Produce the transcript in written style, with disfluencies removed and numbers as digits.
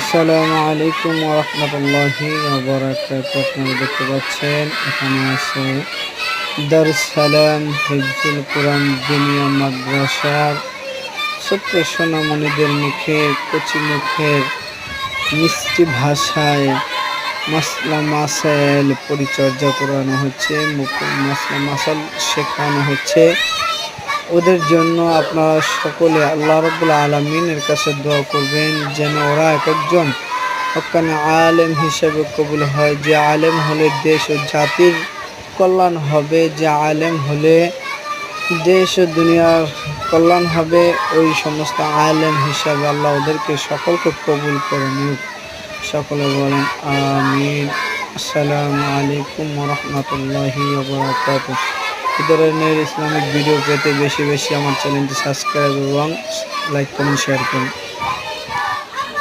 আসসালামু আলাইকুম ওয়া রাহমাতুল্লাহি ওয়া বারাকাতুহু। আপনারা দেখতে পাচ্ছেন এখানে আছে দারুস সালাম হিফজুল কোরআন দিনিয়া মাদ্রাসার ছোট্ট সোনামণিদের মুখে কচি মুখের মিষ্টি ভাষায় মাসলা মাসাইল পরিচর্যা করানো হচ্ছে, মাসলা মাসাল শেখানো হচ্ছে। ওদের জন্য আপনারা সকলে আল্লাহ রাব্বুল আলামিনের কাছে দোয়া করবেন যেন ওরা এক একজন হক্কানি আলেম হিসেবে কবুল হয়। যে আলেম হলে দেশ ও জাতির কল্যাণ হবে, যে আলেম হলে দেশ ও দুনিয়ার কল্যাণ হবে, ওই সমস্ত আলেম হিসাবে আল্লাহ ওদেরকে সকলকে কবুল করে নিক। সকলে বলেন আমিন। আসসালামু আলাইকুম ওয়া রাহমাতুল্লাহি ওয়া বারাকাতুহু। এই ধরনের ইসলামিক ভিডিও পেতে বেশি বেশি আমার চ্যানেলটি সাবস্ক্রাইব এবং লাইক কমেন্ট শেয়ার করুন।